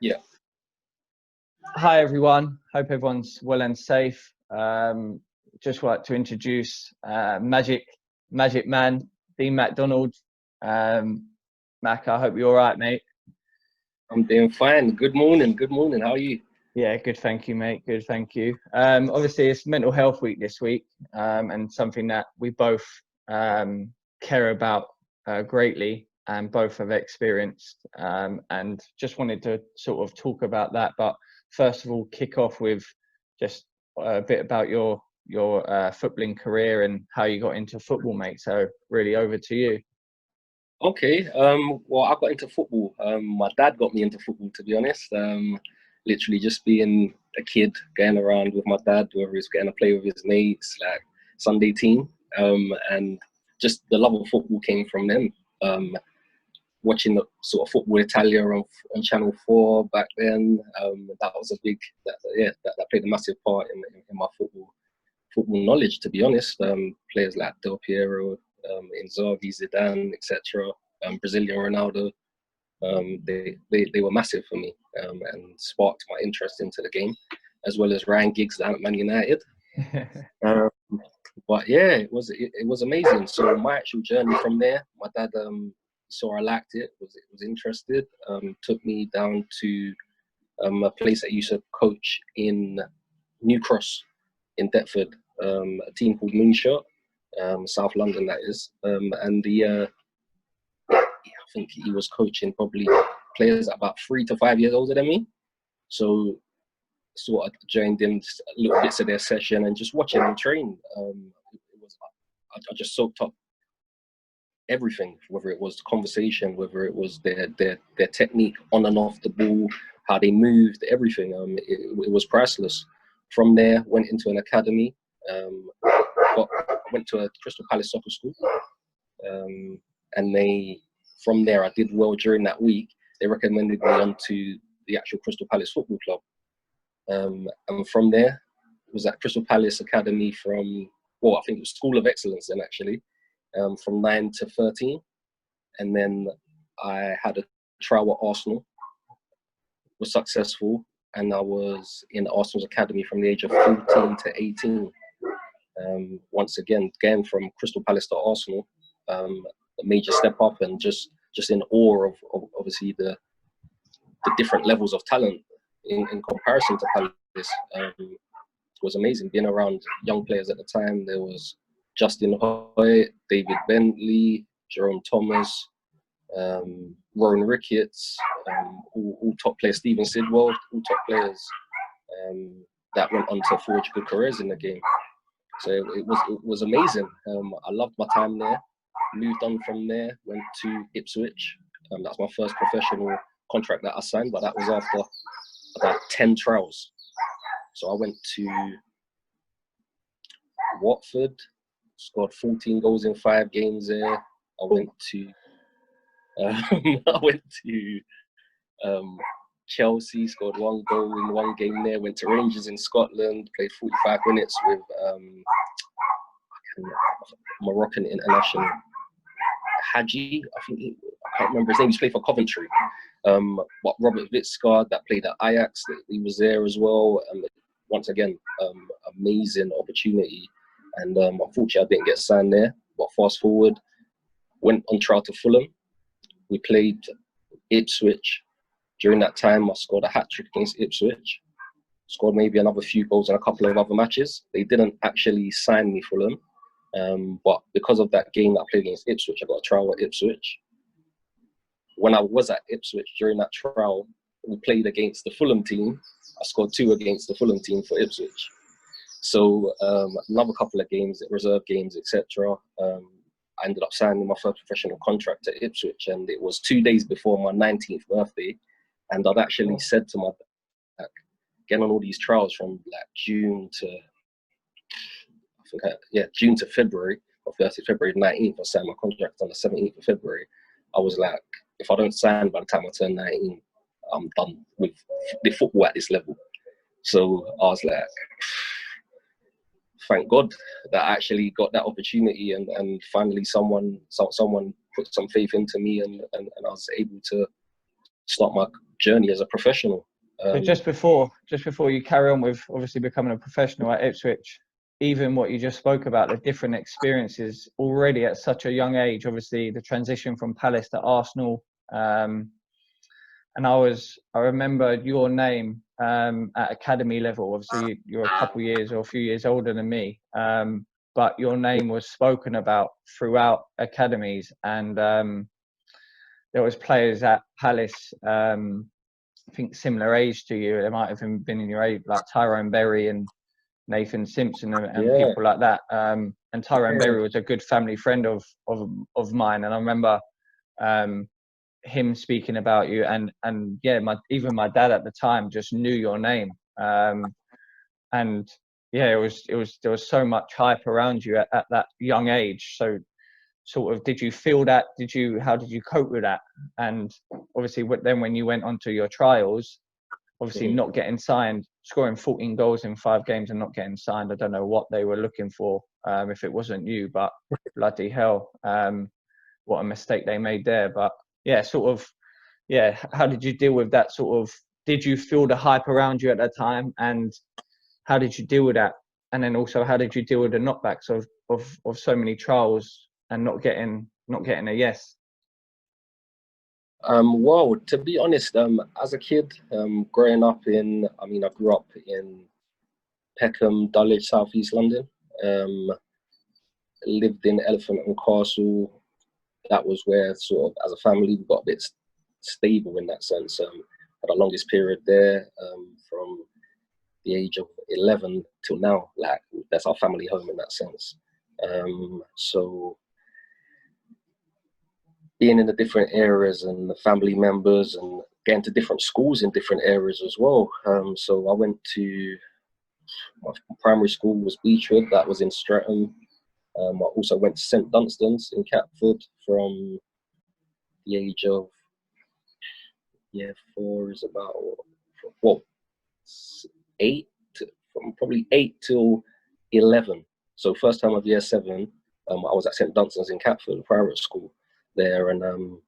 Yeah. Hi everyone, hope everyone's well and safe. Just like to introduce Magic Man, Dean Mcdonald. Mac, I hope you're all right, mate. I'm doing fine. Good morning. Good morning. How are you? Yeah, good, thank you, mate. Good, thank you. Obviously, it's Mental Health Week this week, and something that we both care about greatly, and both have experienced. And just wanted to sort of talk about that. But first of all, kick off with just a bit about your footballing career and how you got into football, mate. So really, over to you. Okay. Well, I got into football. My dad got me into football, to be honest. Literally just being a kid, going around with my dad, whether he's getting to play with his mates, like Sunday team. And just the love of football came from them. Watching the sort of Football Italia on Channel 4 back then. That was a big, that played a massive part in my football knowledge, to be honest. Players like Del Piero, Inzaghi, Zidane, etc. Brazilian Ronaldo, they were massive for me, and sparked my interest into the game, as well as Ryan Giggs down at Man United. But yeah, it was amazing. So my actual journey from there, my dad saw I liked it, was interested, took me down to a place that used to coach in New Cross in Deptford, a team called Moonshot, South London that is, and I think he was coaching probably players about 3 to 5 years older than me. So sort of joined in little bits of their session and just watching them train. I just soaked up everything, whether it was the conversation, whether it was their technique on and off the ball, how they moved, everything. It was priceless. From there, went into an academy. Went to a Crystal Palace soccer school, and from there I did well during that week. They recommended me onto the actual Crystal Palace Football Club, and from there it was at Crystal Palace Academy I think it was School of Excellence then actually, from 9 to 13, and then I had a trial at Arsenal, was successful, and I was in Arsenal's academy from the age of 14 to 18. Once again, going from Crystal Palace to Arsenal, a major step up, and just in awe of obviously the different levels of talent in comparison to Palace. It was amazing being around young players at the time. There was Justin Hoy, David Bentley, Jerome Thomas, Rowan Ricketts, all top players, Stephen Sidwell, all top players that went on to forge good careers in the game. So it was amazing. I loved my time there. Moved on from there, went to Ipswich. That's my first professional contract that I signed, but that was after about 10 trials. So I went to Watford, scored 14 goals in 5 games there. I went to Chelsea, scored 1 goal in 1 game there. Went to Rangers in Scotland, played 45 minutes with Moroccan international Hadji. I can't remember his name. He played for Coventry. But Robert Vitskard, that played at Ajax, he was there as well. Once again, amazing opportunity. And unfortunately, I didn't get signed there. But fast forward, went on trial to Fulham. We played Ipswich. During that time, I scored a hat-trick against Ipswich. Scored maybe another few goals in a couple of other matches. They didn't actually sign me Fulham. But because of that game that I played against Ipswich, I got a trial at Ipswich. When I was at Ipswich during that trial, we played against the Fulham team. I scored 2 against the Fulham team for Ipswich. So another couple of games, reserve games, etc. I ended up signing my first professional contract at Ipswich, and it was 2 days before my 19th birthday. And I'd actually said to my dad, getting on all these trials from like June to February, or 30th February 19th, I signed my contract on the 17th of February. I was like, if I don't sign by the time I turn 19, I'm done with the football at this level. So I was like, thank God that I actually got that opportunity, and finally someone put some faith into me, and I was able to start my journey as a professional. So just before you carry on with obviously becoming a professional at Ipswich, even what you just spoke about, the different experiences already at such a young age, obviously the transition from Palace to Arsenal, and I remember your name at academy level. Obviously, you're a couple years or a few years older than me, but your name was spoken about throughout academies, and there was players at Palace, I think similar age to you. They might have been in your age, like Tyrone Berry and Nathan Simpson and people like that. And Tyrone Berry was a good family friend of mine, and I remember him speaking about you, and yeah, even my dad at the time just knew your name, and yeah, there was so much hype around you at that young age. So sort of, did you feel that? How did you cope with that? And obviously then when you went onto your trials, obviously not getting signed, scoring 14 goals in 5 games and not getting signed, I don't know what they were looking for, if it wasn't you, but bloody hell, what a mistake they made there. But yeah, how did you deal with that sort of, did you feel the hype around you at that time, and how did you deal with that? And then also, how did you deal with the knockbacks of so many trials and not getting a yes? Well, to be honest, as a kid, growing up I grew up in Peckham, Dulwich, South East London. Lived in Elephant and Castle. That was where sort of, as a family, we got a bit stable in that sense. Had the longest period there, from the age of 11 till now. Like, that's our family home in that sense. So being in the different areas and the family members and getting to different schools in different areas as well. So I went to, my primary school was Beechwood, that was in Streatham. I also went to St Dunstan's in Catford from the age of, four is about, well, 8, from probably 8 till 11. So first time of year 7, I was at St Dunstan's in Catford, a private school there, and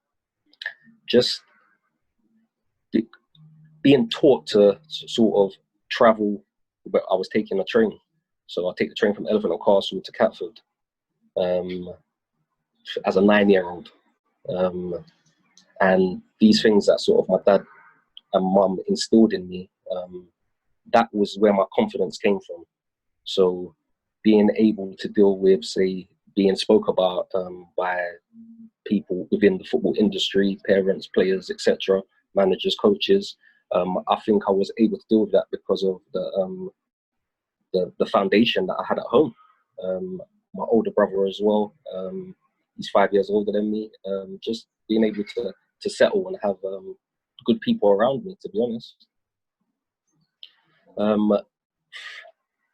just being taught to sort of travel, but I was taking a train. So I take the train from Elephant and Castle to Catford as a 9-year-old. And these things that sort of my dad and mum instilled in me, that was where my confidence came from. So being able to deal with, say, being spoke about by people within the football industry, parents, players, etc., managers, coaches, I think I was able to deal with that because of the foundation that I had at home. My older brother as well, he's 5 years older than me. Just being able to settle and have good people around me, to be honest.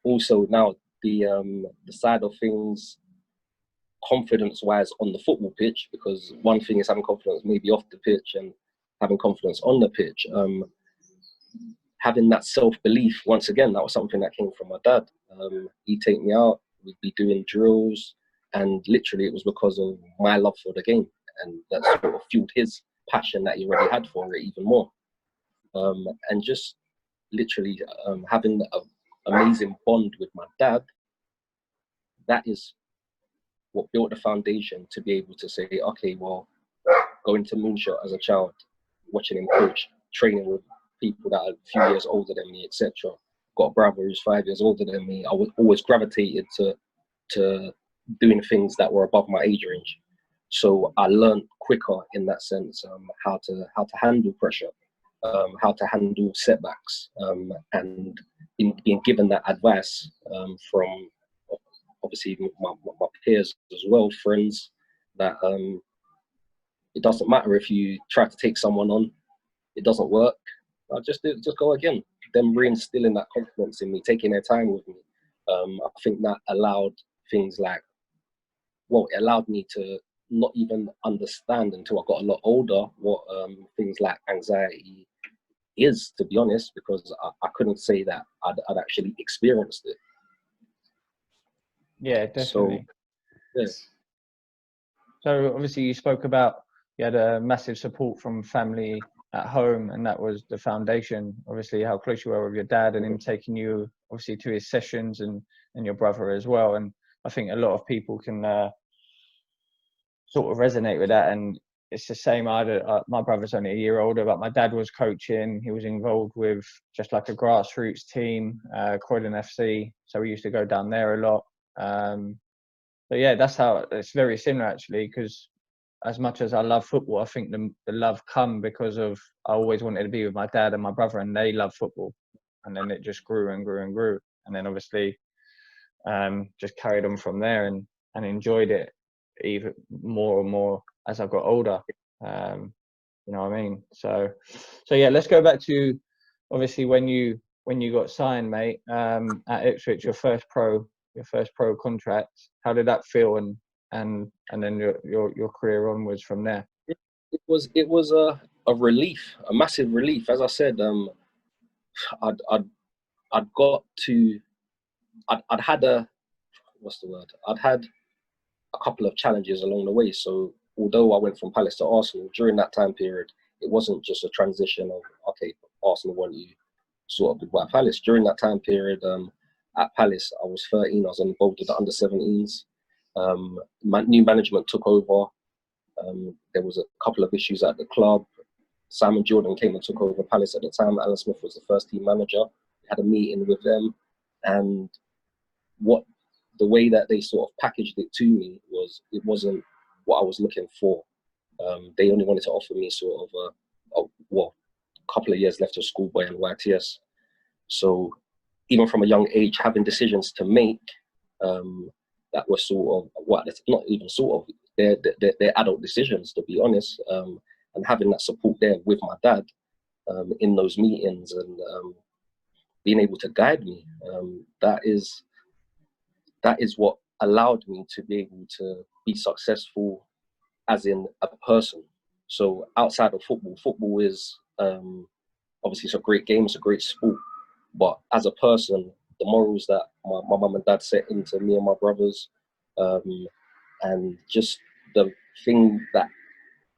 Also now the side of things, confidence-wise on the football pitch, because one thing is having confidence maybe off the pitch and having confidence on the pitch. Having that self-belief, once again, that was something that came from my dad. He'd take me out, we'd be doing drills, and literally it was because of my love for the game, and that sort of fueled his passion that he already had for it even more. And just literally having an amazing bond with my dad, that is what built the foundation to be able to say, okay, well, going to Moonshot as a child, watching him coach, training with people that are a few years older than me, etc. Got a brother who's 5 years older than me. I was always gravitated to doing things that were above my age range. So I learned quicker in that sense, how to handle pressure, how to handle setbacks, and being given that advice from obviously my peers as well, friends, that it doesn't matter if you try to take someone on, it doesn't work. Just go again. Them reinstilling that confidence in me, taking their time with me. I think that allowed things like, well, it allowed me to not even understand until I got a lot older what things like anxiety is, to be honest, because I couldn't say that I'd actually experienced it. Yeah, definitely. So, yeah. So obviously you spoke about you had a massive support from family at home, and that was the foundation. Obviously, how close you were with your dad, and him taking you obviously to his sessions, and your brother as well. And I think a lot of people can sort of resonate with that. And it's the same. My brother's only a year older, but my dad was coaching. He was involved with just like a grassroots team, Croydon FC. So we used to go down there a lot. But yeah, that's how it's very similar actually, because as much as I love football, I think the love come because of I always wanted to be with my dad and my brother, and they love football, and then it just grew and grew and grew, and then obviously just carried on from there, and enjoyed it even more and more as I got older. You know what I mean? So yeah, let's go back to obviously when you got signed, mate, at Ipswich, your first pro contract. How did that feel, and then your career onwards from there? It was a relief, a massive relief. As I said, I'd had I'd had a couple of challenges along the way. So although I went from Palace to Arsenal, during that time period, it wasn't just a transition of, okay, Arsenal want you, sort of goodbye Palace. During that time period, at Palace, I was 13. I was involved with the under-17s. New management took over. There was a couple of issues at the club. Simon Jordan came and took over Palace at the time. Alan Smith was the first team manager. We had a meeting with them, and the way that they sort of packaged it to me was, it wasn't what I was looking for. They only wanted to offer me sort of a couple of years left of schoolboy and YTS. So even from a young age, having decisions to make that were sort of, not even sort of, they're adult decisions, to be honest, and having that support there with my dad in those meetings, and being able to guide me, that is what allowed me to be able to be successful as in a person. So outside of football is obviously, it's a great game, it's a great sport, but as a person, the morals that my mum and dad set into me and my brothers, and just the thing that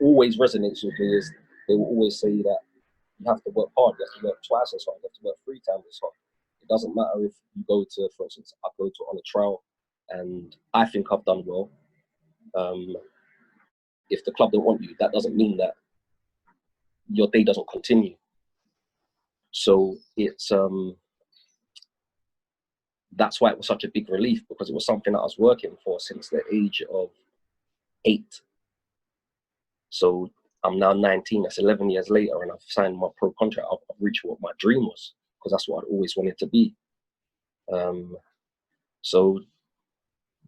always resonates with me is, they will always say that you have to work hard, you have to work twice as hard, you have to work 3 times as hard. It doesn't matter if you go to, for instance, I go to on a trial and I think I've done well. If the club don't want you, that doesn't mean that your day doesn't continue. So it's that's why it was such a big relief, because it was something that I was working for since the age of 8. So I'm now 19, that's 11 years later, and I've signed my pro contract. I've reached what my dream was, because that's what I'd always wanted to be. So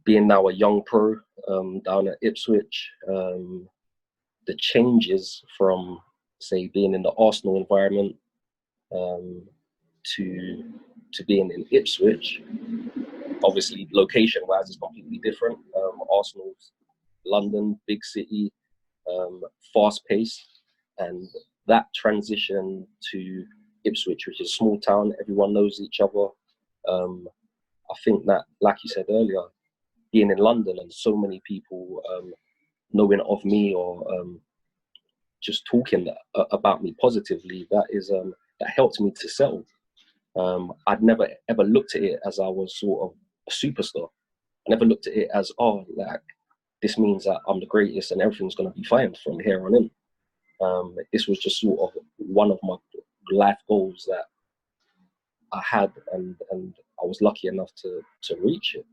being now a young pro down at Ipswich, the changes from, say, being in the Arsenal environment to being in Ipswich, obviously location-wise is completely different. Arsenal's London, big city, fast-paced, and that transition to Ipswich, which is a small town, everyone knows each other. I think that, like you said earlier, being in London and so many people knowing of me, or just talking about me positively, that helped me to settle. I'd never ever looked at it as I was sort of a superstar. I never looked at it as, oh, like, this means that I'm the greatest and everything's going to be fine from here on in. This was just sort of one of my life goals that I had, and I was lucky enough to reach it.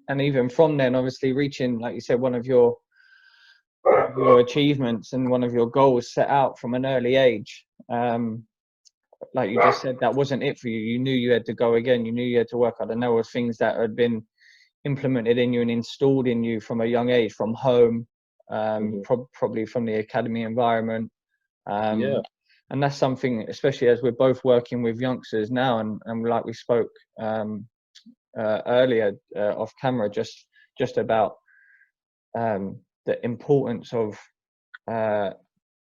And even from then, obviously reaching, like you said, one of your achievements and one of your goals set out from an early age. Like you just said, that wasn't it for you. You knew you had to go again. You knew you had to work hard. And there were things that had been implemented in you and installed in you from a young age, from home, probably from the academy environment. And that's something, especially as we're both working with youngsters now, and like we spoke earlier off camera, just about the importance of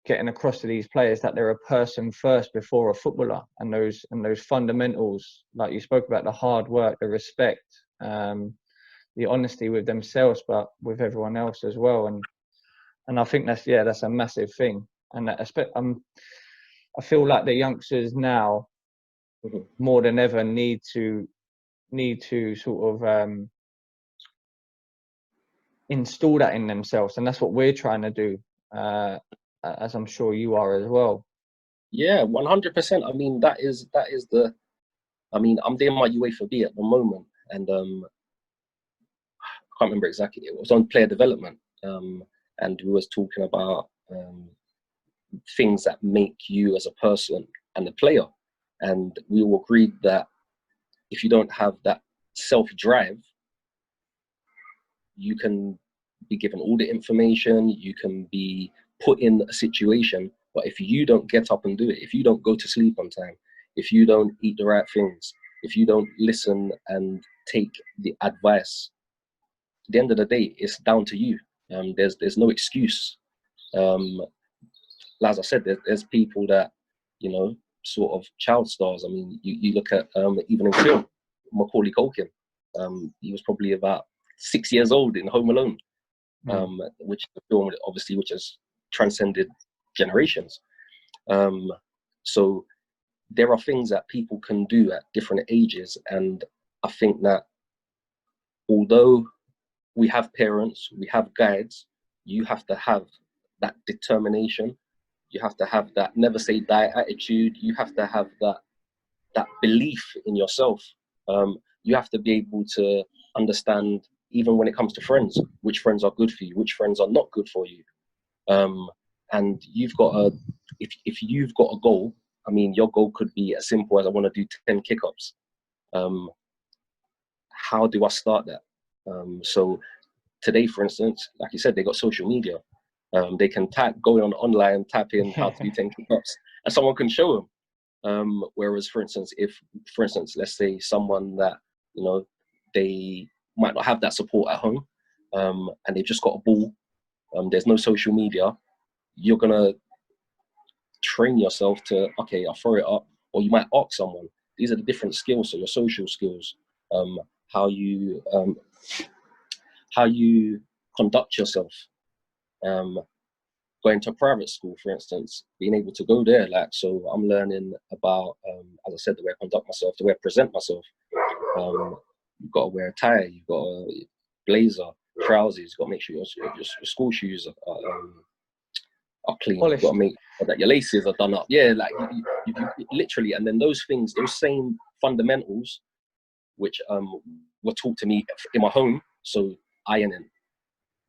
getting across to these players that they're a person first before a footballer, and those fundamentals, like you spoke about, the hard work, the respect, the honesty with themselves, but with everyone else as well. And And I think that's a massive thing. And I feel like the youngsters now Mhm. more than ever need to sort of install that in themselves, and that's what we're trying to do, as I'm sure you are as well. Yeah, 100%. I mean, that is the. I mean, I'm doing my UEFA at the moment, and I can't remember exactly. It was on player development, and we was talking about things that make you as a person and a player, and we all agreed that if you don't have that self drive, you can be given all the information, you can be put in a situation, but if you don't get up and do it, if you don't go to sleep on time, if you don't eat the right things, if you don't listen and take the advice, at the end of the day, it's down to you. There's no excuse. Um, as I said, there's people that, you know, sort of child stars. I mean, you look at even in film, Macaulay Culkin. He was probably about 6 years old in Home Alone, which is a film obviously which has transcended generations. So there are things that people can do at different ages, and I think that although we have parents, we have guides, you have to have that determination. You have to have that never say die attitude. You have to have that belief in yourself. You have to be able to understand, even when it comes to friends, which friends are good for you, which friends are not good for you. And you've got if you've got a goal, I mean, your goal could be as simple as I want to do 10 kick-ups. How do I start that? So today, for instance, like you said, they got social media. They can go on online, type in how to do 10 kick-ups, and someone can show them. Whereas, for instance, let's say someone that, you know, they might not have that support at home, and they've just got a ball, there's no social media, you're gonna train yourself to, okay, I'll throw it up, or you might ask someone. These are the different skills, so your social skills, um, how you um, how you conduct yourself. Going to private school, for instance, being able to go there, like, so I'm learning about, as I said, the way I conduct myself, the way I present myself. You've got to wear a tie, you've got a blazer, trousers, you've got to make sure your school shoes are clean. You've got to Polished. make sure that your laces are done up. Yeah, like you literally, and then those things, those same fundamentals, which were taught to me in my home. So ironing,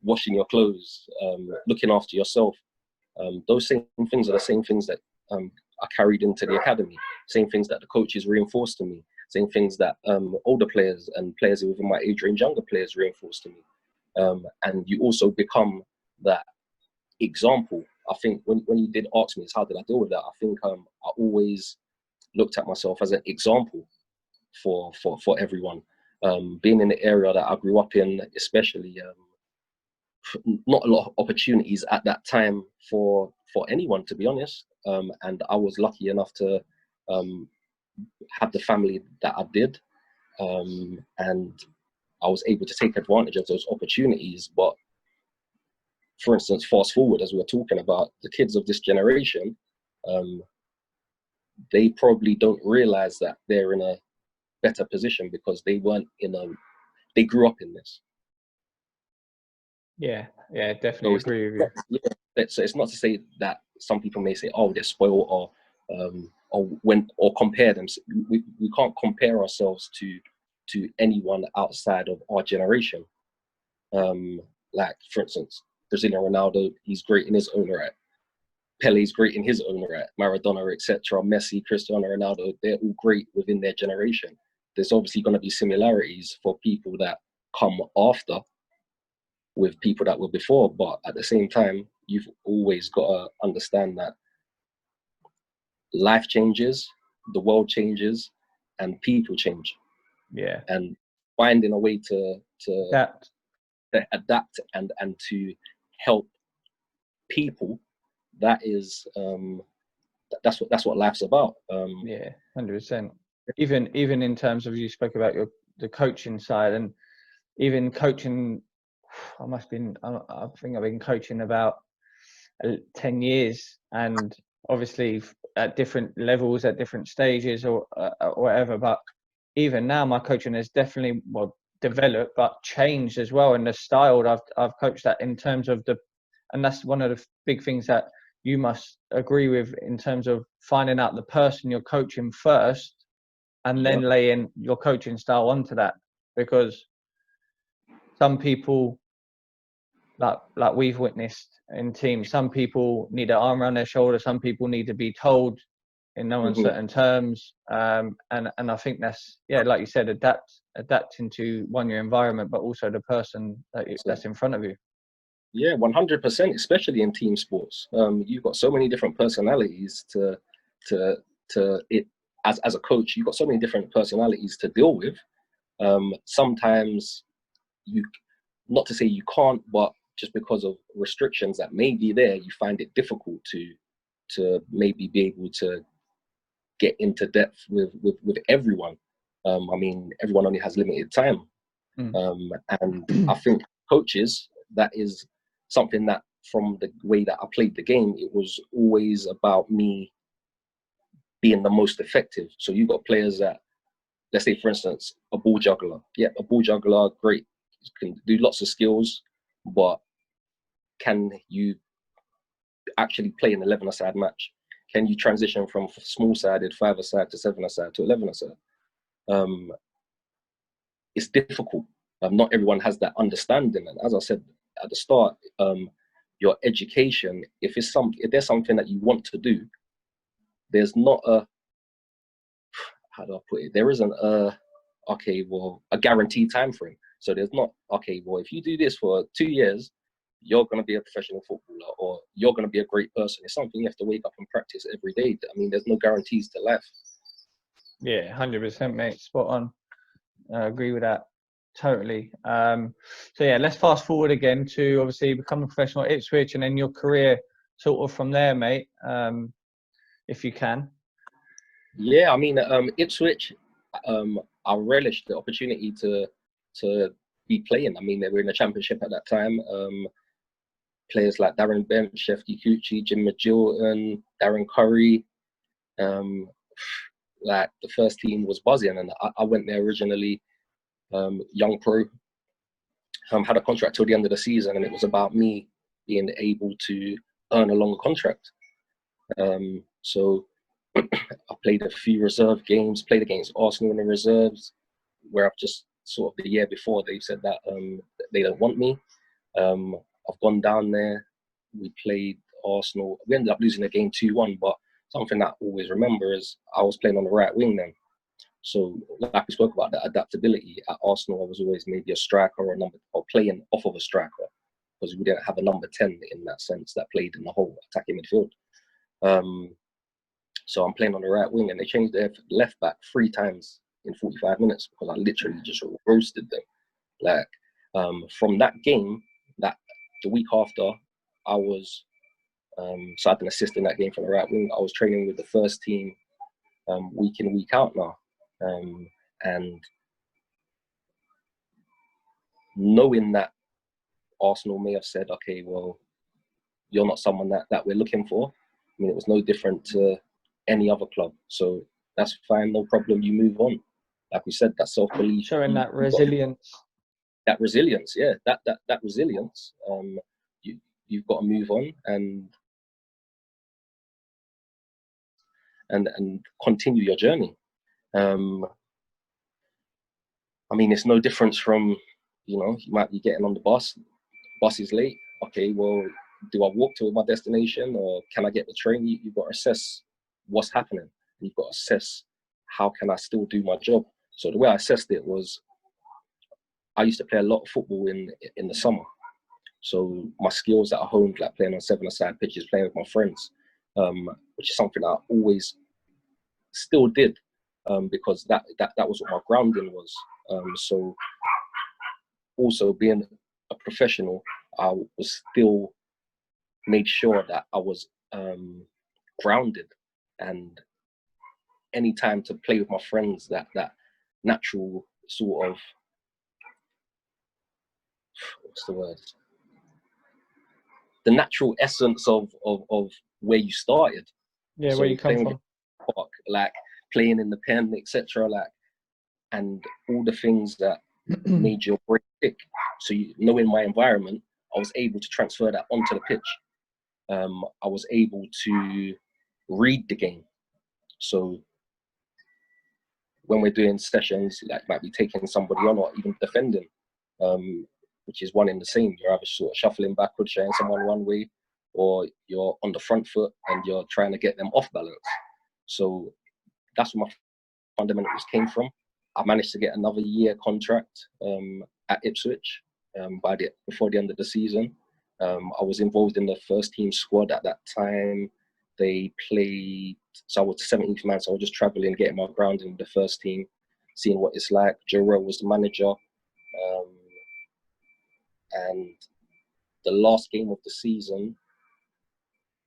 washing your clothes, looking after yourself. Those same things are the same things that are carried into the academy. Same things that the coaches reinforced to me. Same things that older players and players within my age range, younger players reinforced to me. And you also become that example. I think when you did ask me, how did I deal with that? I think I always looked at myself as an example for everyone. Being in the area that I grew up in, especially, not a lot of opportunities at that time for anyone, to be honest. And I was lucky enough to have the family that I did, and I was able to take advantage of those opportunities. But for instance, fast forward, as we were talking about, the kids of this generation, they probably don't realize that they're in a better position because they weren't they grew up in this. Yeah, definitely So agree with you. so it's not to say that some people may say, oh, they're spoiled, or compare them. We can't compare ourselves to anyone outside of our generation. Like, for instance, Brazilian Ronaldo, he's great in his own right. Pele's great in his own right. Maradona, etc. Messi, Cristiano Ronaldo, they're all great within their generation. There's obviously going to be similarities for people that come after with people that were before, but at the same time, you've always got to understand that life changes, the world changes, and people change. Yeah, And finding a way to that adapt and to help people, that is that's what life's about. yeah, 100%. Even in terms of, you spoke about the coaching side, and even coaching. I think I've been coaching about 10 years, and obviously at different levels, at different stages, or whatever. But even now, my coaching has definitely developed, but changed as well. And the style that I've coached that in terms of and that's one of the big things that you must agree with in terms of finding out the person you're coaching first, and then laying your coaching style onto that. Because some people, like we've witnessed in teams, some people need an arm around their shoulder, some people need to be told in no uncertain terms, and I think that's, like you said, adapting to your environment, but also the person that's in front of you. 100%, especially in team sports. You've got so many different personalities to it. As a coach, you've got so many different personalities to deal with. Sometimes not to say you can't, but just because of restrictions that may be there, you find it difficult to maybe be able to get into depth with everyone. I mean, everyone only has limited time. And I think coaches, that is something that, from the way that I played the game, it was always about me being the most effective. So you've got players that, let's say, for instance, a ball juggler. Yeah, a ball juggler, great. Can do lots of skills, but can you actually play an 11-a-side match? Can you transition from small-sided 5-a-side to 7-a-side to 11-a-side? It's difficult. Not everyone has that understanding. And as I said at the start, your education, if there's something that you want to do, there's not how do I put it? There isn't a guaranteed time frame. So there's not, if you do this for 2 years, you're going to be a professional footballer, or you're going to be a great person. It's something you have to wake up and practice every day. I mean, there's no guarantees to life. Yeah, 100%, mate. Spot on. I agree with that totally. So let's fast forward again to obviously become a professional at Ipswich, and then your career sort of from there, mate, if you can. Yeah, I mean, Ipswich, I relished the opportunity to be playing. I mean, they were in the Championship at that time. Players like Darren Bent, Chef Kikuchi, Jim Magilton, Darren Curry. Like, the first team was buzzing, and I went there originally, young pro. Had a contract till the end of the season, and it was about me being able to earn a longer contract. So I played a few reserve games, played against Arsenal in the reserves, where I've just sort of the year before they've said that they don't want me. I've gone down there. We played Arsenal. We ended up losing the game 2-1, but something that I always remember is I was playing on the right wing then. So, like we spoke about, that adaptability at Arsenal, I was always maybe a striker or playing off of a striker, because we didn't have a number 10 in that sense that played in the whole attacking midfield. So I'm playing on the right wing, and they changed their left back 3 times in 45 minutes because I literally just roasted them. Like, from that game, the week after, I was, so I'd been assisting that game from the right wing. I was training with the first team week in, week out now. And knowing that Arsenal may have said, okay, well, you're not someone that we're looking for. I mean, it was no different to any other club. So that's fine, no problem, you move on. Like we said, that self-belief. Showing that resilience. That resilience, yeah, that resilience. You've got to move on and continue your journey. I mean, it's no difference from, you might be getting on the bus is late. Okay, well, do I walk to my destination, or can I get the train? You've got to assess what's happening. You've got to assess, how can I still do my job? So the way I assessed it was, I used to play a lot of football in the summer. So my skills that I honed, like playing on 7-a-side pitches, playing with my friends, which is something I always still did, because that was what my grounding was. So also being a professional, I was still made sure that I was grounded, and any time to play with my friends, that natural sort of, what's the word? the natural essence of where you started. Yeah, So where you come from. Park, like playing in the pen, etc. Like, and all the things that made your brain tick. So knowing my environment, I was able to transfer that onto the pitch. I was able to read the game. So when we're doing sessions, like might be taking somebody on or even defending, which is one in the same. You're either sort of shuffling backwards, showing someone one way, or you're on the front foot and you're trying to get them off balance. So that's where my fundamentals came from. I managed to get another year contract at Ipswich before the end of the season. I was involved in the first team squad at that time. They played, so I was the 17th man, so I was just traveling, getting my ground in the first team, seeing what it's like. Joe was the manager. And the last game of the season,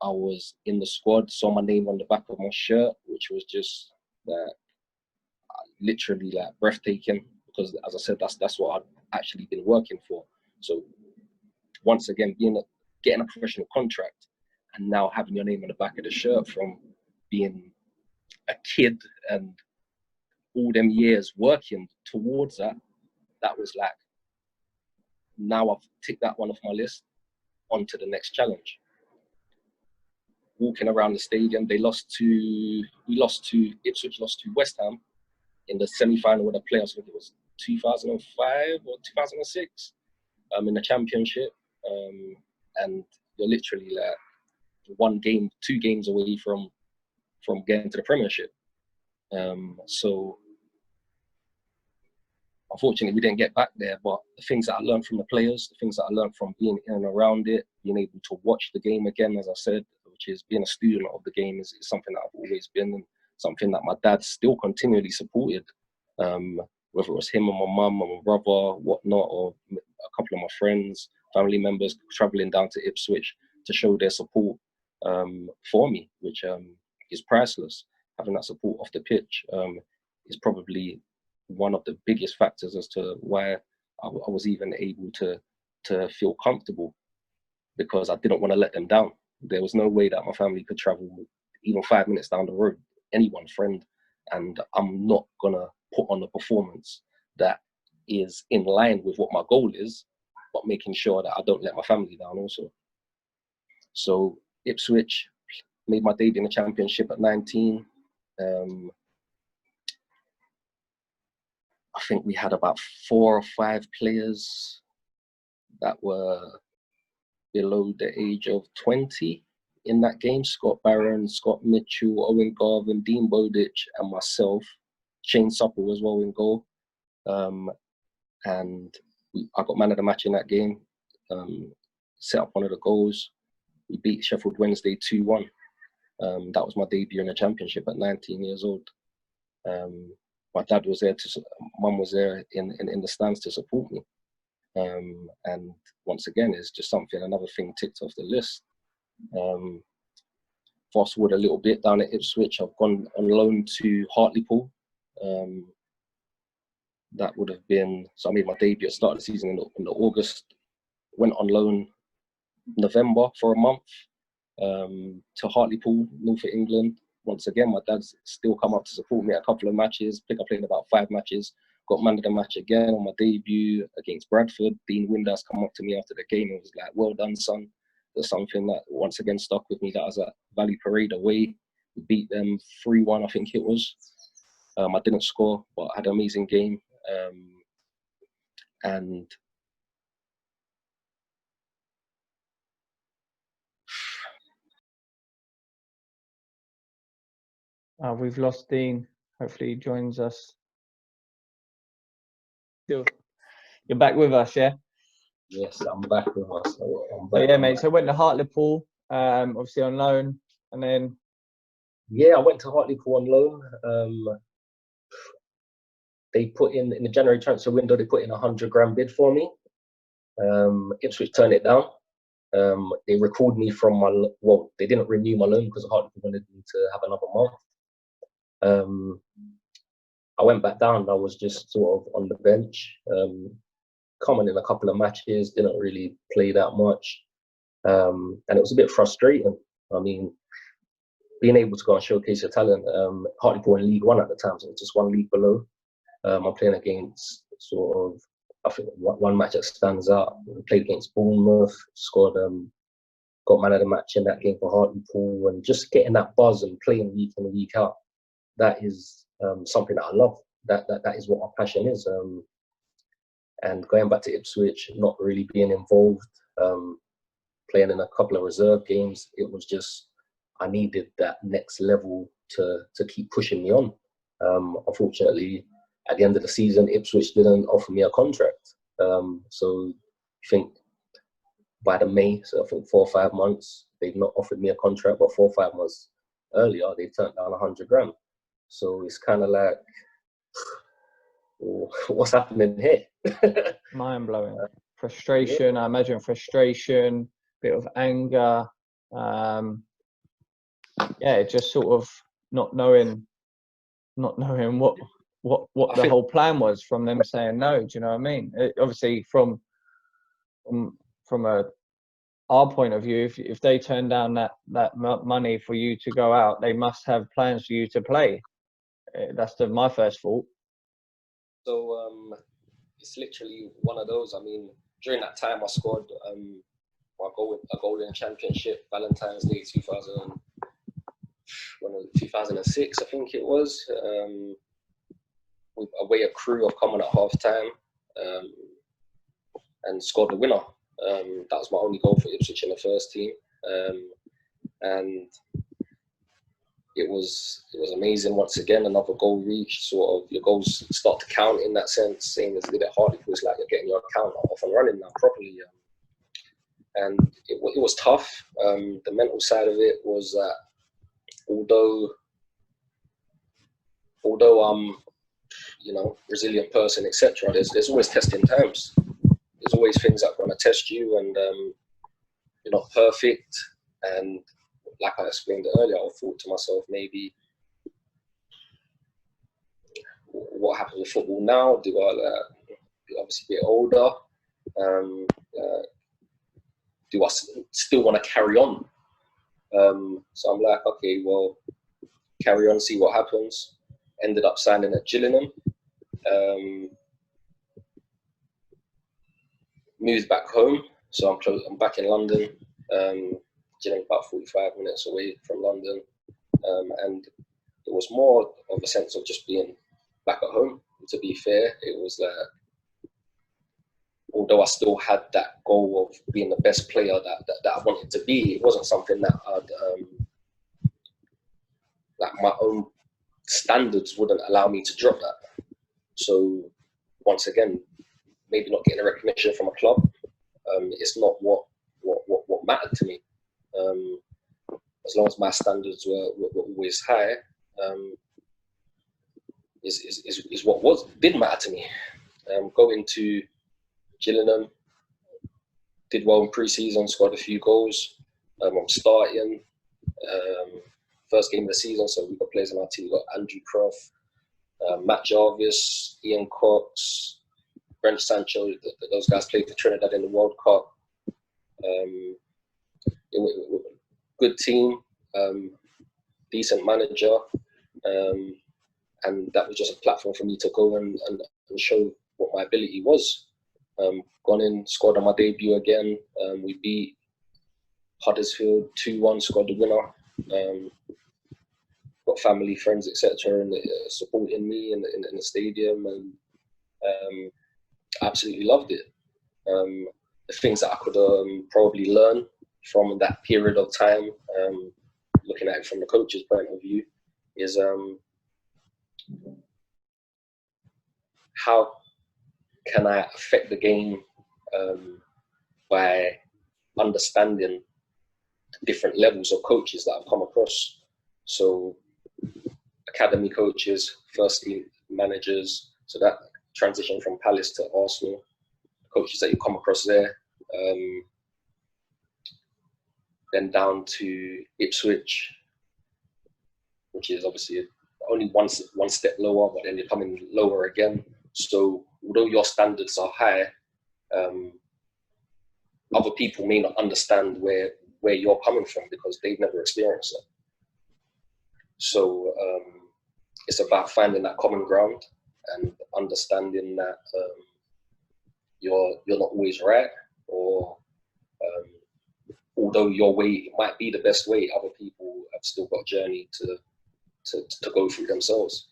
I was in the squad, saw my name on the back of my shirt, which was just literally like breathtaking, because as I said, that's what I'd actually been working for. So once again, getting a professional contract and now having your name on the back of the shirt from being a kid and all them years working towards that, that was like, now I've ticked that one off my list, on to the next challenge. Walking around the stadium, Ipswich lost to West Ham in the semi-final of the playoffs. I think it was 2005 or 2006 in the championship. And you're literally like 2 games away from getting to the Premiership. So unfortunately, we didn't get back there, but the things that I learned from the players, the things that I learned from being in and around it, being able to watch the game again, as I said, which is being a student of the game, is something that I've always been, and something that my dad still continually supported, whether it was him and my mum and my brother, whatnot, or a couple of my friends, family members traveling down to Ipswich to show their support for me, which is priceless. Having that support off the pitch is probably one of the biggest factors as to why I was even able to feel comfortable, because I didn't want to let them down. There was no way that my family could travel even 5 minutes down the road, anyone, friend, and I'm not gonna put on a performance that is in line with what my goal is, but making sure that I don't let my family down also. So Ipswich made my debut in the championship at 19. I think we had about 4 or 5 players that were below the age of 20 in that game. Scott Barron, Scott Mitchell, Owen Garvin, Dean Bowditch, and myself. Shane Supple was well in goal. And I got man of the match in that game. Set up one of the goals. We beat Sheffield Wednesday 2-1. That was my debut in the championship at 19 years old. My dad was there, mum was there in the stands to support me. And once again, it's just another thing ticked off the list. Fast forward a little bit, down at Ipswich, I've gone on loan to Hartlepool. That would have been, so I made my debut at the start of the season in the August, went on loan November for a month to Hartlepool, North of England. Once again, my dad's still come up to support me at a couple of matches. I think I played about 5 matches. Got man of the match again on my debut against Bradford. Dean Windass come up to me after the game and was like, "Well done, son." That's something that once again stuck with me. That was at Valley Parade away. We beat them 3-1, I think it was. I didn't score, but I had an amazing game. And We've lost Dean. Hopefully he joins us. Still, you're back with us, yeah? yes, I'm back with us. So yeah, mate. So I went to Hartlepool, obviously on loan, and then yeah, I went to Hartlepool on loan. They put in the January transfer window, they put in £100,000 bid for me. Ipswich turned it down. They recalled me from they didn't renew my loan because Hartlepool wanted me to have another month. I went back down. I was just sort of on the bench, coming in a couple of matches, didn't really play that much. And it was a bit frustrating. I mean, being able to go and showcase your talent, Hartlepool in League One at the time, so just one league below. I'm playing against sort of, I think one match that stands out. I played against Bournemouth, scored, got man of the match in that game for Hartlepool, and just getting that buzz and playing week in and week out. That is something that I love. That is what my passion is. And going back to Ipswich, not really being involved, playing in a couple of reserve games, it was just, I needed that next level to keep pushing me on. Unfortunately, at the end of the season, Ipswich didn't offer me a contract. So I think by the May, so I think 4 or 5 months, they've not offered me a contract, but 4 or 5 months earlier, they've turned down 100 grand. So it's kind of like, what's happening here? Mind blowing. Frustration, yeah. I imagine frustration, bit of anger. Just sort of not knowing what the whole plan was from them saying no. Do you know what I mean? Obviously, from our point of view, if they turn down that money for you to go out, they must have plans for you to play. That's my first thought. So it's literally one of those. I mean, during that time, I scored a goal in Championship, Valentine's Day 2006, I think it was. Away at Crewe, I've come on at half time and scored the winner. That was my only goal for Ipswich in the first team, and it was amazing. Once again, another goal reached. Sort of your goals start to count in that sense. Same as you did at Hartlepool, it's like you're getting your account off and running now properly. And it was tough. The mental side of it was that although I'm, resilient person, etc., there's always testing times. There's always things that are going to test you, and you're not perfect. And like I explained earlier, I thought to myself, maybe what happens with football now? Do I obviously get older? Do I still want to carry on? So I'm like, okay, well, carry on, see what happens. Ended up signing at Gillingham. Moved back home, so I'm back in London. Gillingham about 45 minutes away from London, and it was more of a sense of just being back at home. To be fair, it was like, although I still had that goal of being the best player that I wanted to be, it wasn't something that I'd like my own standards wouldn't allow me to drop that. So once again, maybe not getting a recognition from a club, it's not what mattered to me. As long as my standards were always high, is what did matter to me. Going to Gillingham, did well in pre-season, scored a few goals. I'm starting first game of the season, so we've got players on our team. We've got Andrew Croft, Matt Jarvis, Ian Cox, Brent Sancho. Those guys played for Trinidad in the World Cup. Good team, decent manager, and that was just a platform for me to go and show what my ability was. Gone in, scored on my debut again. We beat Huddersfield 2-1, scored the winner. Got family, friends, etc., and supporting me in the stadium, and absolutely loved it. The things that I could probably learn from that period of time, looking at it from the coach's point of view, is how can I affect the game by understanding the different levels of coaches that I've come across. So academy coaches, first team managers, so that transition from Palace to Arsenal, coaches that you come across there, then down to Ipswich, which is obviously only one step lower, but then you're coming lower again. So although your standards are high, other people may not understand where you're coming from because they've never experienced it. So it's about finding that common ground and understanding that you're not always right, or although your way might be the best way, other people have still got a journey to go through themselves.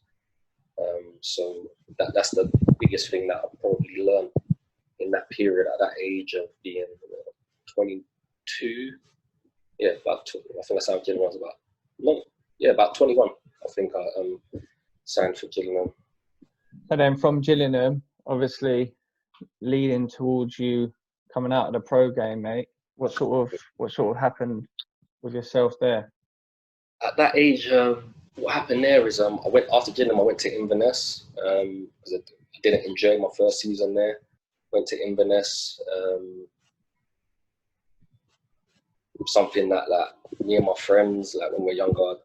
So that's the biggest thing that I probably learned in that period at that age of being 22. Yeah, I think I signed for Gillingham about 21. I think I signed for Gillingham. And then from Gillingham, obviously leading towards you coming out of the pro game, mate. What sort of happened with yourself there? At that age, what happened there is I went after Gillingham. I went to Inverness because I didn't enjoy my first season there. Went to Inverness. Something that me and my friends, when we were younger,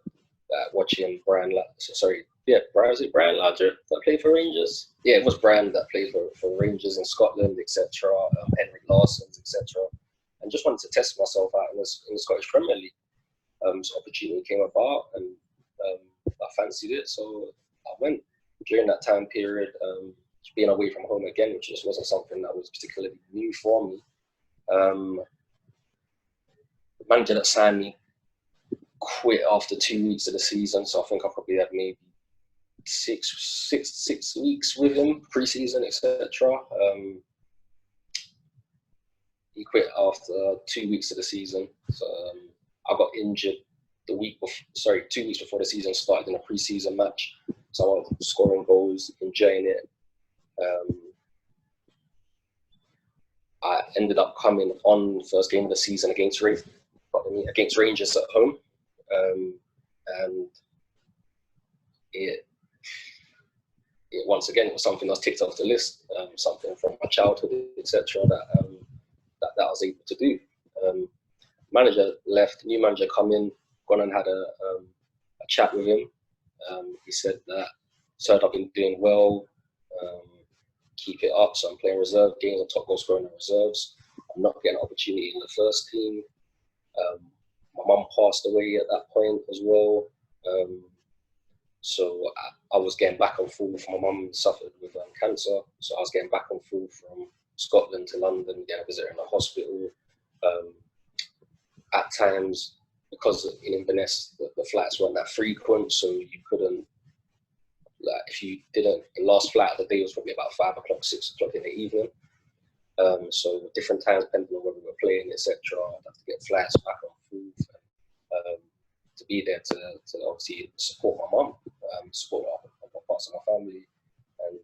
watching Brian. Was it Brian Ladger that played for Rangers? Yeah, it was Brian that played for Rangers in Scotland, etc. Henrik Larsson, etc. And just wanted to test myself out in the Scottish Premier League. So opportunity came about, and I fancied it, so I went. During that time period, being away from home again, which just wasn't something that was particularly new for me. The manager that signed me quit after 2 weeks of the season, so I think I probably had maybe six weeks with him, pre-season, etc. He quit after 2 weeks of the season, so I got injured 2 weeks before the season started in a pre-season match. So I was scoring goals, enjoying it. I ended up coming on the first game of the season against Rangers at home, and it once again, it was something that was ticked off the list, something from my childhood, etc. That I was able to do. Manager left, new manager come in, gone and had a chat with him. He said that, "Sir, I've been doing well. Keep it up." So I'm playing reserve, getting the top goal scorer in the reserves. I'm not getting an opportunity in the first team. My mum passed away at that point as well. So I was getting back and forth. My mum suffered with cancer, so I was getting back and forth from Scotland to London, getting a visit in the hospital. At times, because in Inverness, the flights weren't that frequent, so you couldn't, if you didn't, the last flight of the day was probably about 5 o'clock, 6 o'clock in the evening. So different times, depending on whether we were playing, etc., I'd have to get flights back and forth to be there to obviously support my mum, support other parts of my family. And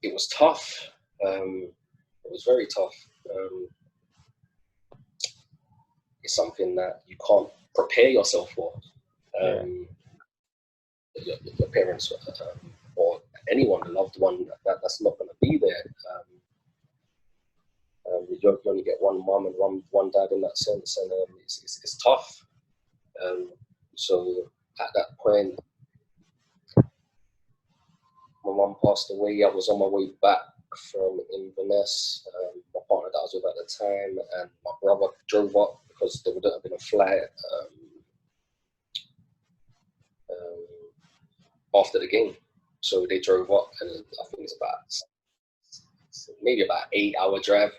it was tough. It was very tough. It's something that you can't prepare yourself for. Your parents or anyone, a loved one, that's not going to be there. You only get one mum and one dad in that sense, and it's tough. So at that point, my mum passed away. I was on my way back from Inverness. My partner that I was with at the time and my brother drove up because there wouldn't have been a flight after the game. So they drove up, and I think it's maybe about 8-hour drive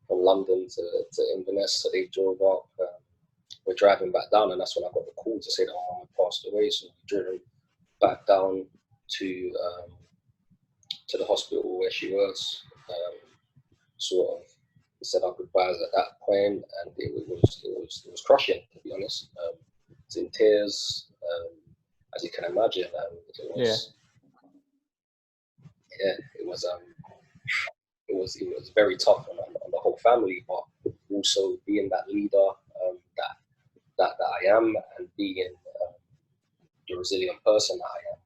from London to Inverness. So they drove up. We're driving back down, and that's when I got the call to say that my mum had passed away. So we driven back down to the hospital where she was. Sort of said our goodbyes at that point, and it was crushing, to be honest. It's in tears, as you can imagine. It was very tough on the whole family, but also being that leader that I am, and being the resilient person that I am.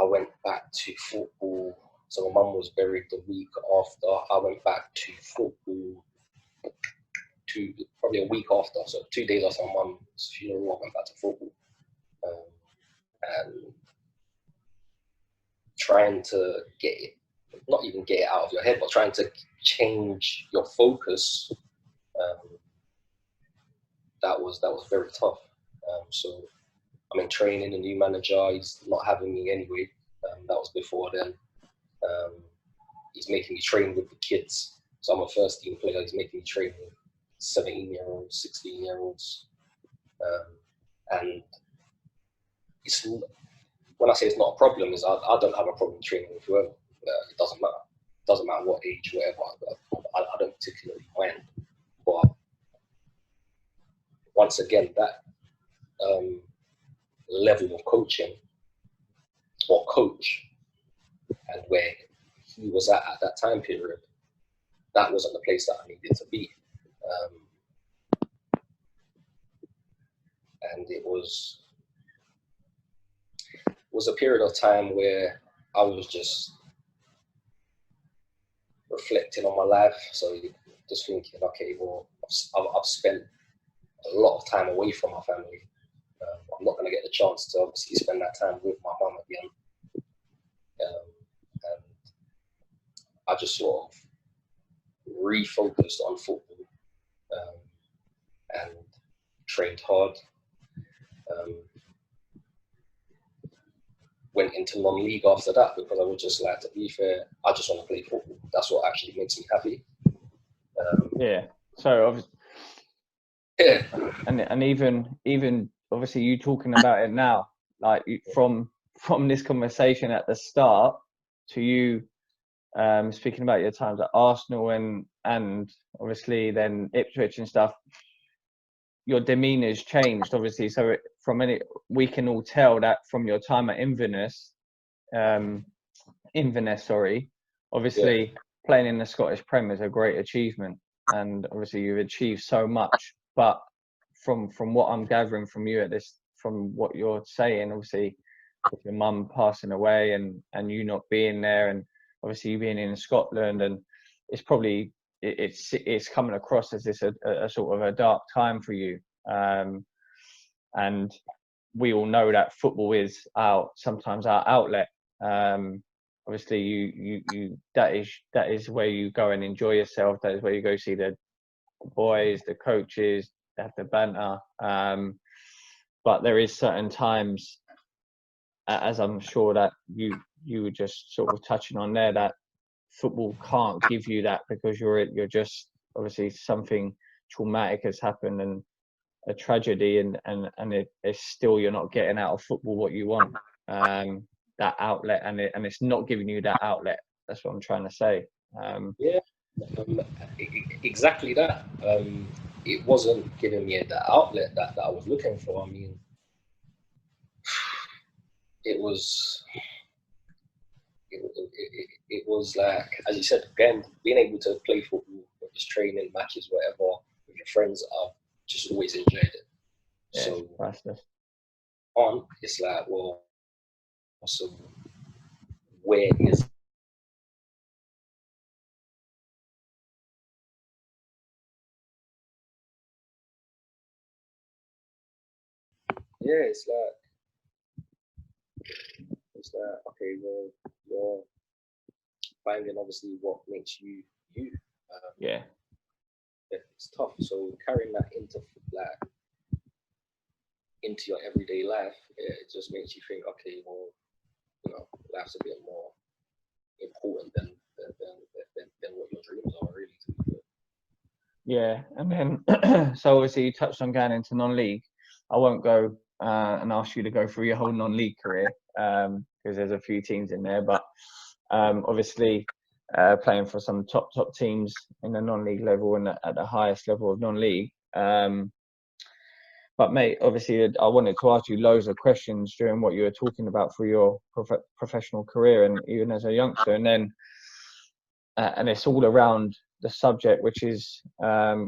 I went back to football. So my mum was buried the week after. I went back to football probably a week after. So 2 days after my mum's funeral, I went back to football. And trying to get not even get it out of your head, but trying to change your focus. That was very tough. So I'm in training, a new manager, he's not having me anyway. That was before then. He's making me train with the kids. So I'm a first team player, he's making me train with 17-year-olds, 16-year-olds. And it's, when I say it's not a problem, is I don't have a problem training with whoever. It doesn't matter. It doesn't matter what age, whatever. I don't particularly mind. But once again, that level of coaching or coach, and where he was at that time period, that wasn't the place that I needed to be. And it was a period of time where I was just reflecting on my life. So just thinking, okay, well, I've spent a lot of time away from my family. I'm not going to get the chance to obviously spend that time with my mum again. And I just sort of refocused on football and trained hard. Went into non-league after that because I was just like, to be fair, I just want to play football. That's what actually makes me happy. Yeah. So obviously, yeah. And even obviously you talking about it now, like from this conversation at the start to you speaking about your times at Arsenal and obviously then Ipswich and stuff, your demeanor's changed obviously. So we can all tell that from your time at Inverness, obviously playing in the Scottish Prem is a great achievement, and obviously you've achieved so much. But from what I'm gathering from you from what you're saying, obviously with your mum passing away and you not being there, and obviously you being in Scotland, and it's probably it's coming across as this a sort of a dark time for you. And we all know that football is sometimes our outlet. Obviously you that is where you go and enjoy yourself. That is where you go see the boys, the coaches, they have the banter. But there is certain times, as I'm sure that you were just sort of touching on there, that football can't give you that because you're just obviously something traumatic has happened and a tragedy, and it's still you're not getting out of football what you want, that outlet, and it's not giving you that outlet. That's what I'm trying to say. Exactly that. It wasn't giving me that outlet that I was looking for. I mean, it was like, as you said, again, being able to play football, just training matches, whatever, with your friends, I've just always enjoyed it. Yeah, so it's like, well, so where is it's like, okay, well, you're finding obviously what makes you you. It's tough. So carrying that into your everyday life, it just makes you think, okay, well, life's a bit more important than what your dreams are, really. Yeah, and then so obviously you touched on going into non-league. I won't go and ask you to go through your whole non-league career because there's a few teams in there, but obviously playing for some top teams in the non-league level and at the highest level of non-league. But mate, obviously I wanted to ask you loads of questions during what you were talking about for your professional career and even as a youngster, and then and it's all around the subject, which is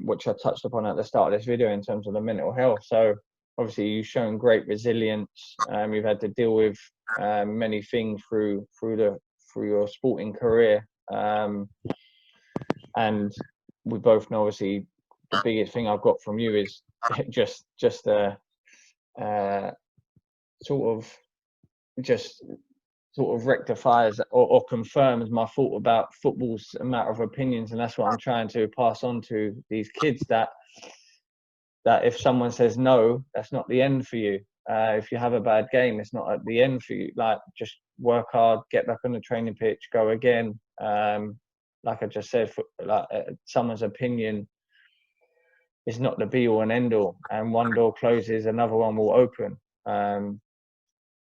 which I touched upon at the start of this video in terms of the mental health. So obviously you've shown great resilience. You've had to deal with many things through your sporting career, and we both know obviously the biggest thing I've got from you is just a sort of just sort of rectifies or confirms my thought about football's a matter of opinions, and that's what I'm trying to pass on to these kids, that if someone says no, that's not the end for you. If you have a bad game, it's not at the end for you. Like, just work hard, get back on the training pitch, go again. Like I just said, someone's opinion is not the be all and end all, and one door closes, another one will open.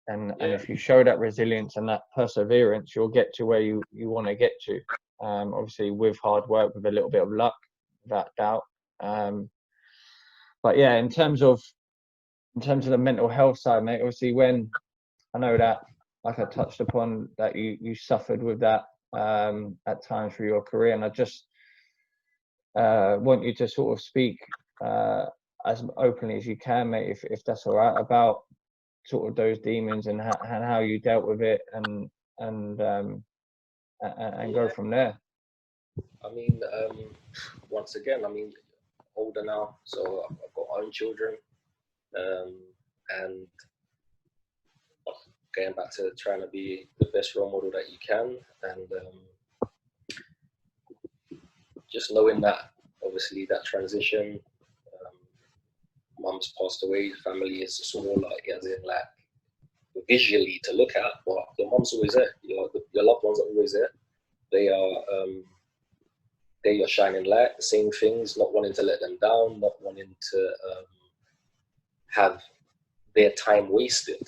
And if you show that resilience and that perseverance, you'll get to where you want to get to. Obviously, with hard work, with a little bit of luck, without doubt. But yeah, in terms of the mental health side, mate, obviously, when I know that, like I touched upon, that you suffered with that at times through your career, and I just want you to sort of speak as openly as you can, mate, if that's all right, about sort of those demons and how you dealt with it, and go from there. I mean, once again, I mean, older now, so I've got my own children, and going back to trying to be the best role model that you can, and just knowing that, obviously, that transition, mum's passed away, family is small, like, as in, like, visually to look at, but your mum's always there, your loved ones are always there. They are your shining light, the same things, not wanting to let them down, not wanting to have their time wasted.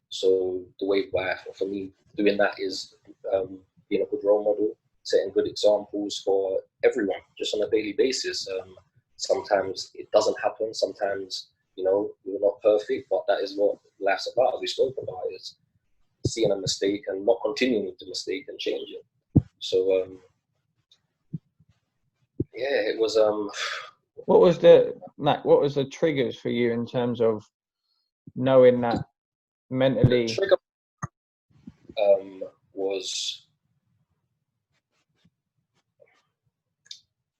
So the way for me doing that is being a good role model, setting good examples for everyone, just on a daily basis. Sometimes it doesn't happen. Sometimes, we're not perfect, but that is what life's about, as we spoke about, is seeing a mistake and not continuing with the mistake and changing. So, yeah, it was. What was the triggers for you in terms of knowing that mentally? The trigger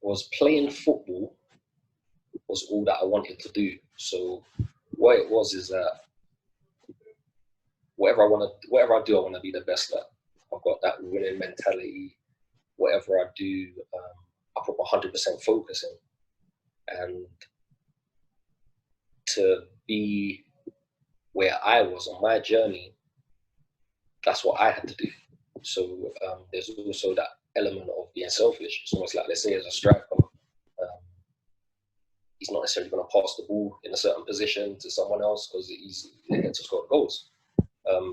was playing football was all that I wanted to do. So what it was is that whatever I do, I want to be the best at. I've got that winning mentality. Whatever I do, I put 100% focus in. And to be where I was on my journey, that's what I had to do. So there's also that element of being selfish. It's almost like, let's say, as a striker, he's not necessarily going to pass the ball in a certain position to someone else because he's here to score goals.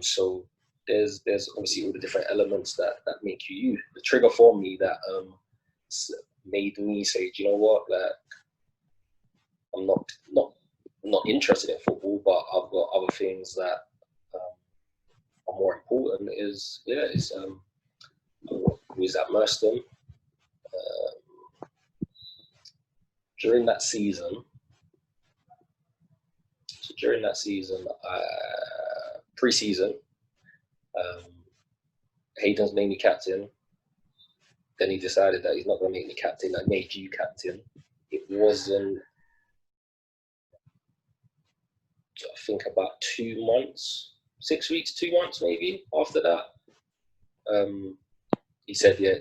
So there's obviously all the different elements that make you. The trigger for me that made me say, do you know what, like, I'm not interested in football, but I've got other things that are more important. Is was at Merstham. During that season, pre-season, Hayden's made me captain. Then he decided that he's not going to make me captain. I made you captain. It wasn't, I think, about 2 months, 6 weeks, 2 months maybe after that. He said, yeah,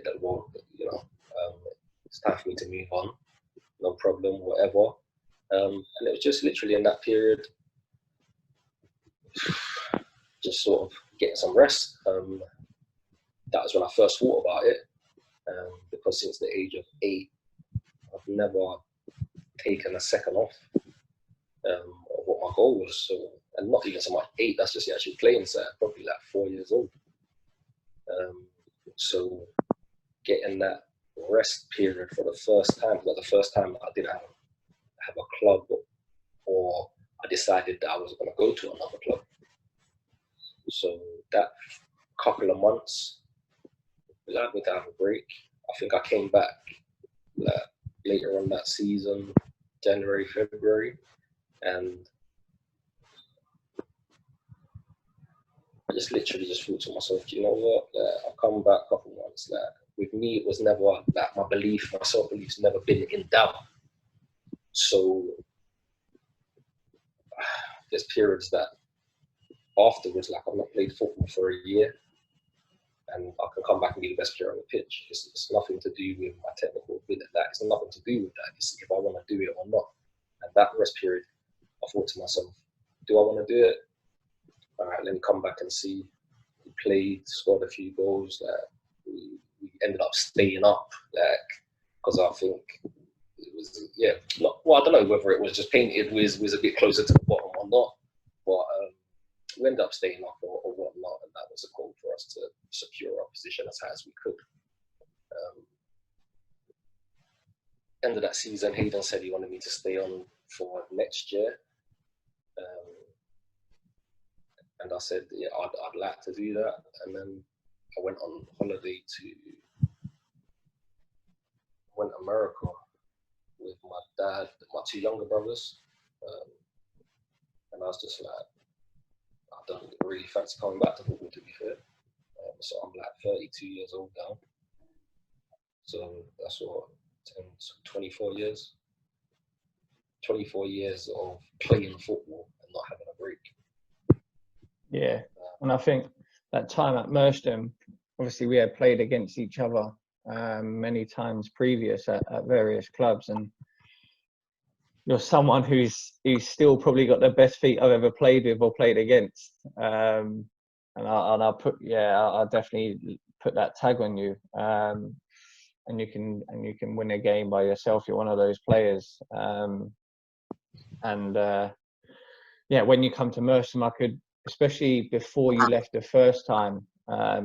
it's time for me to move on. No problem, whatever. And it was just literally in that period, just sort of getting some rest. That was when I first thought about it, because since the age of 8, I've never taken a second off of what my goal was. So, and not even so much 8, that's just the actual playing side, probably like 4 years old. So getting that rest period for the first time, like the first time I didn't have a club, or I decided that I was going to go to another club. So that couple of months allowed me to have a break. I think I came back later on that season, January, February, and I just literally just thought to myself, do you know what? I'll come back a couple months. With me, it was never that my self-belief's never been in doubt. So there's periods that afterwards, like I've not played football for a year, and I can come back and be the best player on the pitch. It's nothing to do with my technical ability. It's nothing to do with that. It's if I want to do it or not. And that rest period, I thought to myself, do I want to do it? All right, let me come back and see. We played, scored a few goals. We ended up staying up, because I think it was, I don't know whether it was just painted was a bit closer to the bottom or not, but we ended up staying up or whatnot, and that was a goal for us to secure our position as high as we could. End of that season, Hayden said he wanted me to stay on for next year. And I said, yeah, I'd like to do that. And then I went on holiday went to America with my dad, my two younger brothers. And I was just like, I don't really fancy coming back to football, to be fair. So I'm like 32 years old now. So that's what, 24 years. 24 years of playing football and not having a break. Yeah, and I think that time at Merstham, obviously we had played against each other many times previous at various clubs, and you're someone who's still probably got the best feet I've ever played with or played against. And I'll definitely put that tag on you. And you can win a game by yourself. You're one of those players. When you come to Merstham, I could, especially before you left the first time, I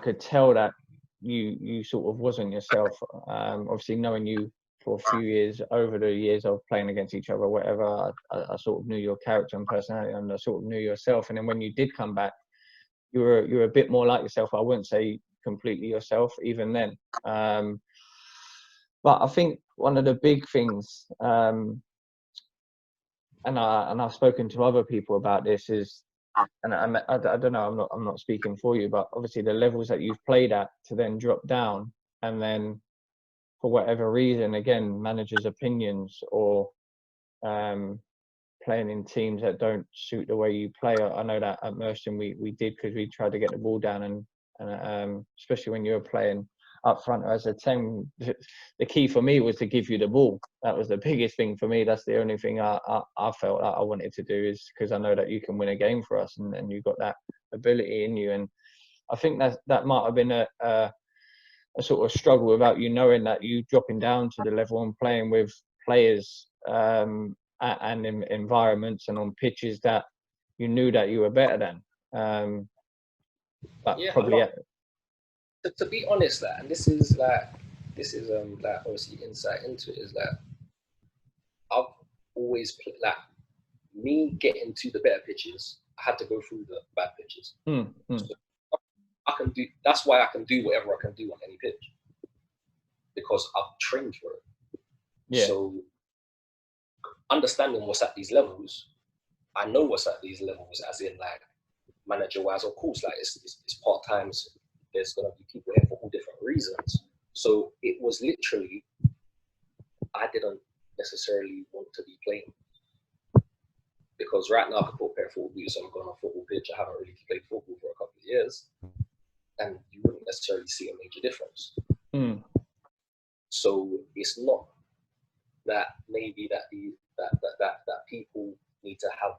could tell that you sort of wasn't yourself. Obviously, knowing you for a few years, over the years of playing against each other, whatever, I sort of knew your character and personality, and I sort of knew yourself. And then when you did come back, you were a bit more like yourself. I wouldn't say completely yourself even then. But I think one of the big things, and I've spoken to other people about this, is, and I don't know, I'm not speaking for you, but obviously the levels that you've played at to then drop down, and then for whatever reason, again, managers' opinions or playing in teams that don't suit the way you play. I know that at Merstham we did, because we tried to get the ball down, and especially when you were playing up front as a 10, the key for me was to give you the ball. That was the biggest thing for me. That's the only thing I felt that I wanted to do, is because I know that you can win a game for us, and you've got that ability in you. And I think that might have been a sort of struggle without you knowing that you dropping down to the level and playing with players and in environments and on pitches that you knew that you were better than. But yeah, probably. To be honest, that, and this is obviously insight into it, is that I've always played, me getting to the better pitches, I had to go through the bad pitches. So I can do. That's why I can do whatever I can do on any pitch, because I've trained for it. Yeah. So understanding what's at these levels, I know what's at these levels, as in manager-wise. Of course, it's part-time. So there's gonna be people here for all different reasons. So it was literally, I didn't necessarily want to be playing, because right now I could put a pair of football boots on and go on a football pitch. I haven't really played football for a couple of years, and you wouldn't necessarily see a major difference. So it's not that maybe that people need to have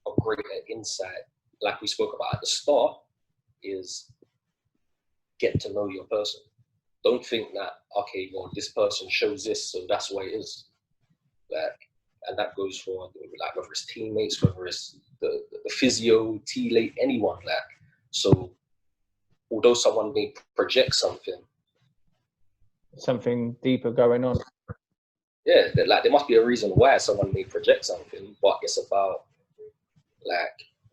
a greater insight, like we spoke about at the start, is get to know your person. Don't think that, okay, well, this person shows this, so that's what it is. And that goes for whether it's teammates, whether it's the physio, T-late, anyone. So although someone may project something deeper going on. Yeah, there must be a reason why someone may project something, but it's about,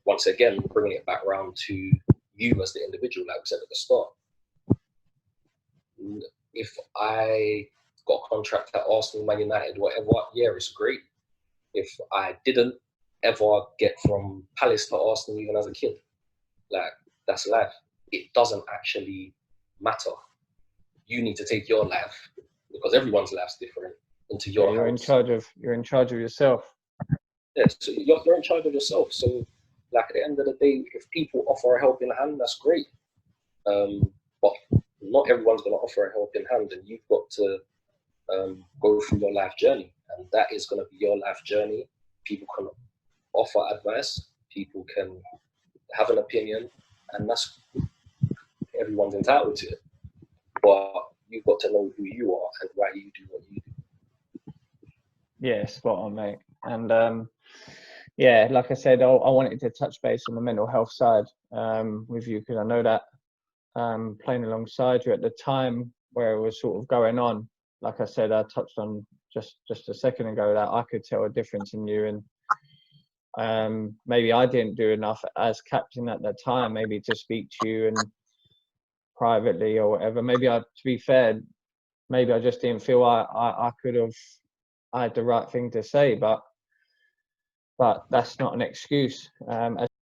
once again, bringing it back around to you as the individual, like we said at the start. If I got a contract at Arsenal, Man United, whatever, yeah, it's great. If I didn't ever get from Palace to Arsenal, even as a kid, that's life. It doesn't actually matter. You need to take your life, because everyone's life's different, into your you're house. You're in charge of yourself. Yeah, so you're in charge of yourself. So, like at the end of the day, if people offer a helping hand, that's great. But not everyone's going to offer a helping hand, and you've got to go through your life journey, and that is going to be your life journey. People can offer advice, people can have an opinion, and that's everyone's entitled to it. But you've got to know who you are and why you do what you do. Yeah, spot on, mate. And yeah, like I said, I wanted to touch base on the mental health side with you, because I know that playing alongside you at the time where it was sort of going on, like I said, I touched on just a second ago that I could tell a difference in you, and maybe I didn't do enough as captain at that time, maybe to speak to you and privately or whatever. Maybe to be fair, maybe I just didn't feel I could have, I had the right thing to say, but that's not an excuse. As